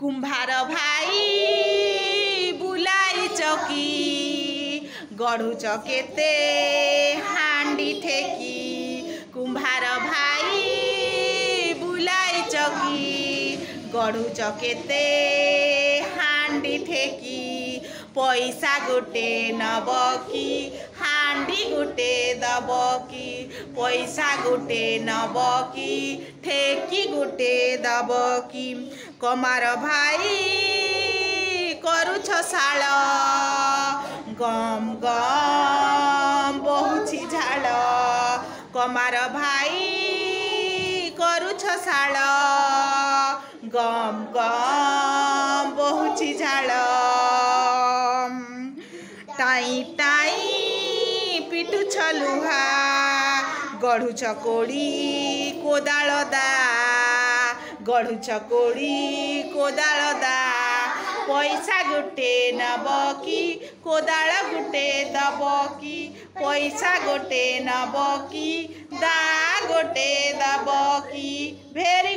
कुंभार भाई बुलाई चकी गढ़ुच केते हांडी ठेकी कुंभार भाई बुलाई चकी गढ़ुच केते हांडी ठेकी पैसा गोटे नब की हांडी गोटे दब की पैसा गोटे नब की ठेकी गोटे दब की कमार भाई करुछ शाल गम गम बहुछि झाल कमार भाई करुछ शाल गम गम बहुछि झाल टाई टाई पिटुछ लुहा गढ़ुछ कोड़ी कोदाल दा गढ़ुछ कोड़ी कोदाल दा पैसा गोटे नब की कोदाल गोटे दब की पैसा गोटे नब की दा गोटे दब की भेरी